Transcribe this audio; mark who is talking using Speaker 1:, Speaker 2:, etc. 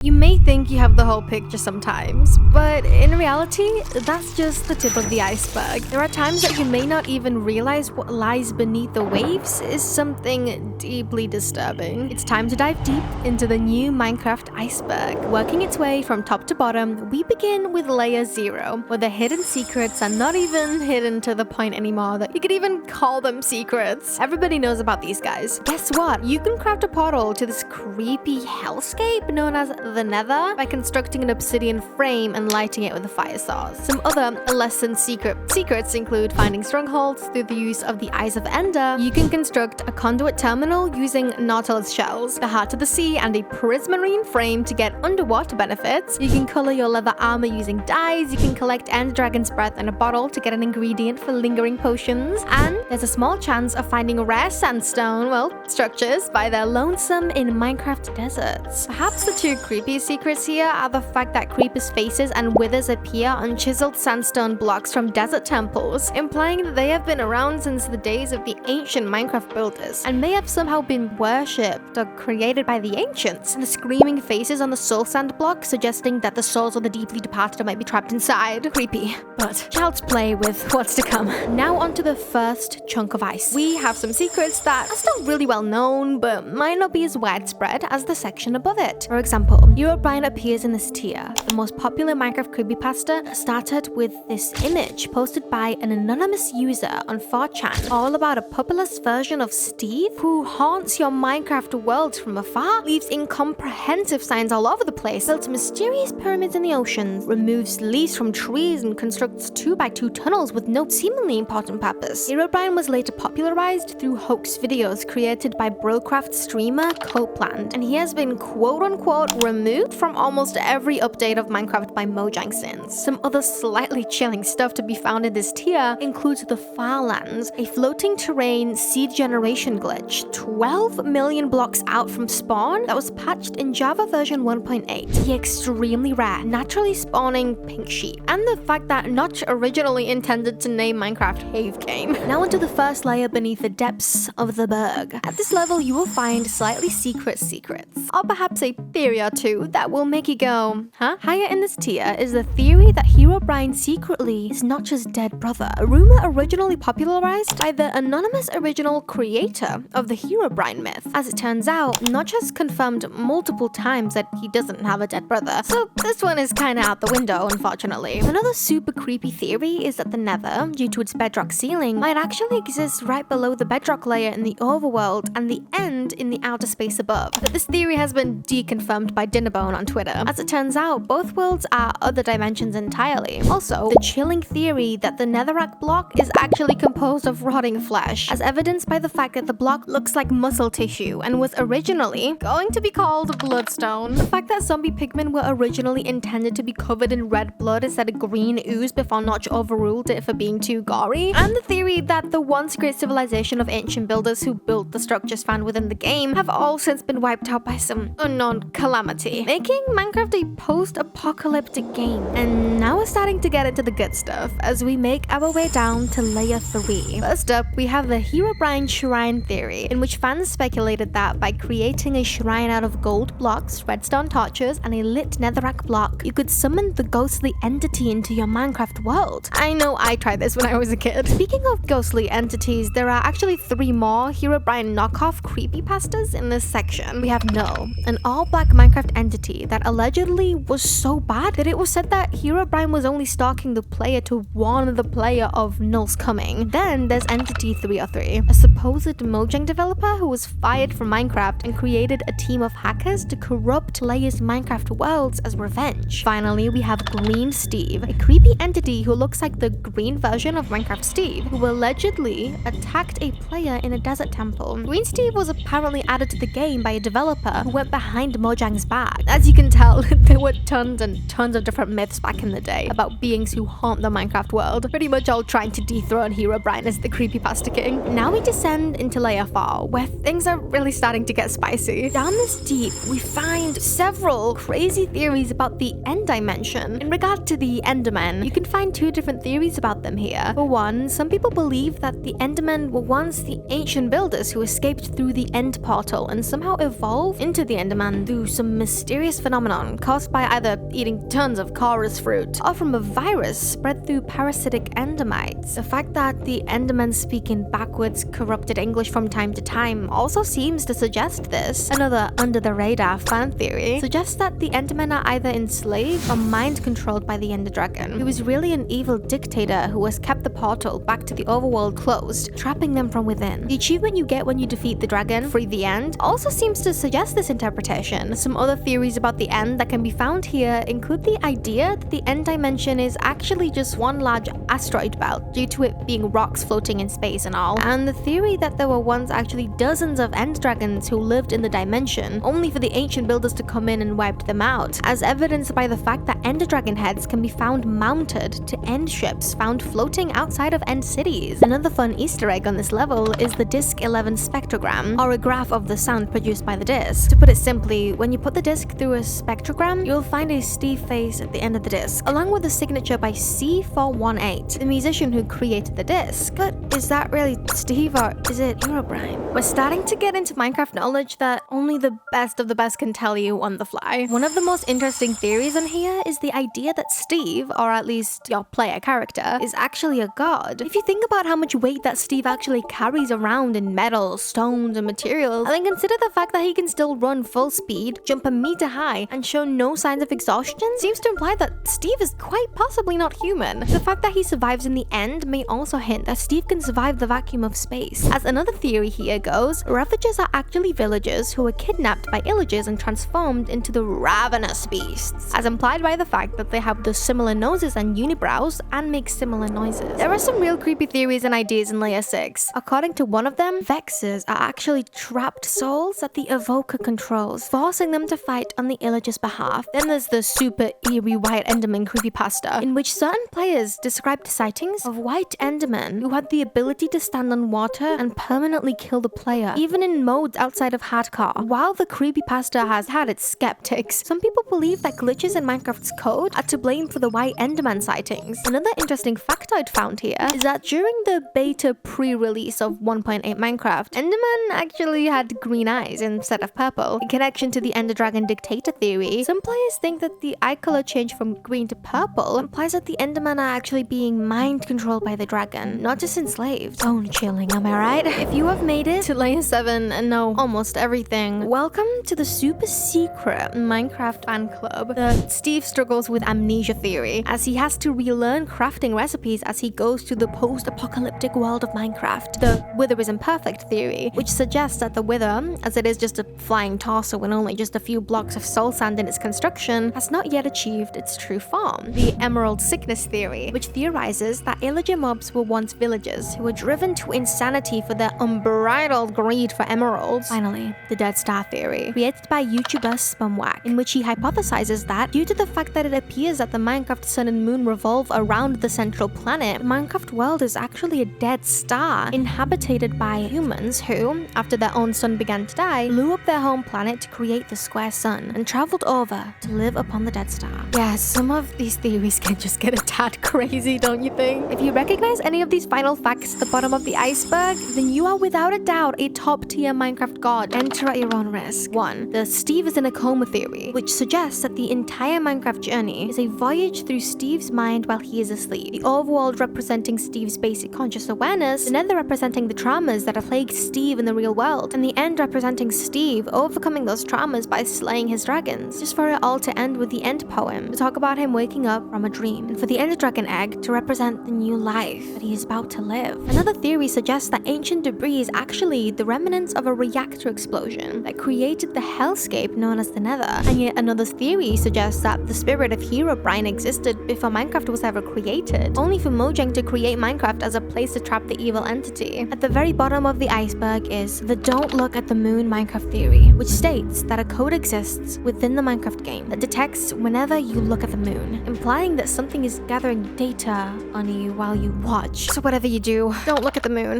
Speaker 1: You may think you have the whole picture sometimes, but in reality, that's just the tip of the iceberg. There are times that you may not even realize what lies beneath the waves is something deeply disturbing. It's time to dive deep into the new Minecraft Iceberg. Working its way from top to bottom, we begin with layer 0, where the hidden secrets are not even hidden to the point anymore that you could even call them secrets. Everybody knows about these guys. Guess what? You can craft a portal to this creepy hellscape known as the Nether by constructing an obsidian frame and lighting it with a fire source. Some other less than secrets include finding strongholds through the use of the Eyes of Ender. You can construct a conduit terminal using Nautilus shells, the Heart of the Sea, and a prismarine frame to get underwater benefits. You can color your leather armor using dyes. You can collect End Dragon's breath in a bottle to get an ingredient for lingering potions. And there's a small chance of finding rare sandstone, structures by their lonesome in Minecraft deserts. Perhaps the two creepy secrets here are the fact that creepers' faces and withers appear on chiseled sandstone blocks from desert temples, implying that they have been around since the days of the ancient Minecraft builders and may have somehow been worshipped or created by the ancients. And the screaming faces on the soul sand block suggesting that the souls of the deeply departed might be trapped inside. Creepy, but child's play with what's to come. Now onto the first chunk of ice. We have some secrets that are still really well known, but might not be as widespread as the section above it. For example, Herobrine appears in this tier. The most popular Minecraft Creepypasta started with this image posted by an anonymous user on 4chan, all about a populous version of Steve who haunts your Minecraft world from afar, leaves incomprehensive signs all over the place, builds mysterious pyramids in the oceans, removes leaves from trees, and constructs 2x2 tunnels with no seemingly important purpose. Herobrine was later popularized through hoax videos created by Brocraft streamer Copeland, and he has been quote-unquote removed from almost every update of Minecraft by Mojang since. Some other slightly chilling stuff to be found in this tier includes the Farlands, a floating terrain seed generation glitch 12 million blocks out from spawn that was patched in Java version 1.8. The extremely rare, naturally spawning pink sheep, and the fact that Notch originally intended to name Minecraft Cave Game. Now onto the first layer beneath the depths of the berg. At this level, you will find slightly secrets, or perhaps a theory or two that will make you go, huh? Higher in this tier is the theory that Herobrine secretly is Notch's dead brother, a rumor originally popularized by the anonymous original creator of the Herobrine myth. As it turns out, Notch has confirmed multiple times that he doesn't have a dead brother, so this one is kinda out the window, unfortunately. Another super creepy theory is that the Nether, due to its bedrock ceiling, might actually exist right below the bedrock layer in the overworld and the end in the outer space above. But this theory has been deconfirmed by Dinnerbone on Twitter. As it turns out, both worlds are other dimensions entirely. Also, the chilling theory that the netherrack block is actually composed of rotting flesh, as evidenced by the fact that the block looks like muscle tissue and was originally going to be called bloodstone. The fact that zombie pigmen were originally intended to be covered in red blood instead of green ooze before Notch overruled it for being too gory, and the theory that the once great civilization of ancient builders who built the structures found within the game have all since been wiped out by some unknown calamity, making Minecraft a post-apocalyptic game. And now we're starting to get into the good stuff as we make our way down to layer 3. First up, we have the Herobrine Shrine theory, in which fans speculated that by creating a shrine out of gold blocks, redstone torches, and a lit netherrack block, you could summon the ghostly entity into your Minecraft world. I know I tried this when I was a kid. Speaking of ghostly entities, there are actually 3 more Herobrine knockoff creepypastas in this section. We have Null, an all-black Minecraft entity that allegedly was so bad that it was said that Herobrine was only stalking the player to warn the player of Null's coming. Then there's Entity 303, a supposed Mojang developer who was fired from Minecraft and created a team of hackers to corrupt players' Minecraft worlds as revenge. Finally, we have Green Steve, a creepy entity who looks like the green version of Minecraft Steve, who allegedly attacked a player in a desert temple. Green Steve was apparently added to the game by a developer who went behind Mojang's back. As you can tell, there were tons and tons of different myths back in the day about beings who haunt the Minecraft world, pretty much all trying to dethrone Herobrine as the creepypasta king. Now we descend into layer 4, where things are really starting to get spicy. Down this deep, we find several crazy theories about the end dimension. In regard to the Endermen, you can find 2 different theories about them here. For one, some people believe that the Endermen were once the ancient builders who escaped through the end portal and somehow evolved into the Enderman through some mysterious phenomenon caused by either eating tons of chorus fruit or from a virus spread through parasitic endermites. The fact that the endermen speak in backwards, corrupted English from time to time also seems to suggest this. Another under-the-radar fan theory suggests that the endermen are either enslaved or mind-controlled by the Ender Dragon, who is really an evil dictator who has kept the portal back to the overworld closed, trapping them from within. The achievement you get when you defeat the dragon, Free the End, also seems to suggest this interpretation. Some other theories about the End that can be found here include the idea that the End dimension is actually just one large asteroid belt due to it being rocks floating in space and all, and the theory that there were once actually dozens of End Dragons who lived in the dimension, only for the ancient builders to come in and wipe them out, as evidenced by the fact that Ender Dragon heads can be found mounted to End ships found floating outside of End cities. Another fun Easter egg on this level is the Disc 11 spectrogram, or a graph of the sound produced by the disc. To put it simply, when you put the disc through a spectrogram, you'll find a Steve face at the end of the disc, along with a signature by C418, the musician who created the disc. But is that really Steve, or is it Herobrine? We're starting to get into Minecraft knowledge that only the best of the best can tell you on the fly. One of the most interesting theories on here is the idea that Steve, or at least your player character, is actually a god. If you think about how much weight that Steve actually carries around in metal, stones, and materials, and then consider the fact that he can still run full speed, jump a meter high, and show no signs of exhaustion, seems to imply that Steve is quite possibly not human. The fact that he survives in the end may also hint that Steve can survive the vacuum of space. As another theory here goes, Ravagers are actually villagers who were kidnapped by Illagers and transformed into the ravenous beasts, as implied by the fact that they have the similar noses and unibrows and make similar noises. There are some real creepy theories and ideas in Layer 6. According to one of them, Vexes are actually trapped souls that the Evoker controls, forcing them to fight on the Illagers' behalf. Then there's the super eerie White Enderman creepypasta, in which certain players described sightings of White Endermen who had the ability to stand on water and permanently kill the player, even in modes outside of hardcore. While the creepypasta has had its skeptics, some people believe that glitches in Minecraft's code are to blame for the White Enderman sightings. Another interesting factoid found here is that during the beta pre-release of 1.8 Minecraft, Enderman actually had green eyes instead of purple. In connection to the Ender Dragon dictator theory, some players think that the eye color change from green to purple implies that the Endermen are actually being mind controlled by the dragon, not just enslaved. Bone chilling, am I right? If you have made it to Layer 7 and know almost everything, welcome to the super secret Minecraft fan club. Steve struggles with amnesia theory, as he has to relearn crafting recipes as he goes to the post-apocalyptic world of Minecraft. The Wither is imperfect theory, which suggests that the Wither, as it is just a flying torso and only just a few blocks of soul sand in its construction, has not yet achieved its true form. The Emerald Sickness theory, which theorizes that Illager mobs were once villagers who were driven to insanity for their unbridled greed for emeralds. Finally, the Dead Star theory, created by YouTuber Spumwack, in which he hypothesizes that due to the fact that it appears that the Minecraft sun and moon revolve around the central planet, the Minecraft world is actually a dead star inhabited by humans who, after their own sun began to die, blew up their home planet to create the square sun and traveled over to live upon the Dead Star. Yeah, some of these theories can just get a tad crazy, don't you think? If you recognize any of these final facts at the bottom of the iceberg, then you are without a doubt a top-tier Minecraft god. Enter at your own risk. 1. The Steve is in a coma theory, which suggests that the entire Minecraft journey is a voyage through Steve's mind while he is asleep. The overworld representing Steve's basic conscious awareness, the nether representing the traumas that have plagued Steve in the real world, and the end representing Steve overcoming those traumas by slaying his dragons, just for it all to end with the end poem, to talk about him waking up from a dream, and for the Ender Dragon egg to represent the new life that he is about to live. Another theory suggests that ancient debris is actually the remnants of a reactor explosion that created the hellscape known as the Nether. And yet another theory suggests that the spirit of Herobrine existed before Minecraft was ever created, only for Mojang to create Minecraft as a place to trap the evil entity. At the very bottom of the iceberg is the Don't Look at the Moon Minecraft theory, which states that a code exists within the Minecraft game that detects whenever you look at the moon, implying that something is gathering data on you while you watch. So whatever you do, don't look at the moon.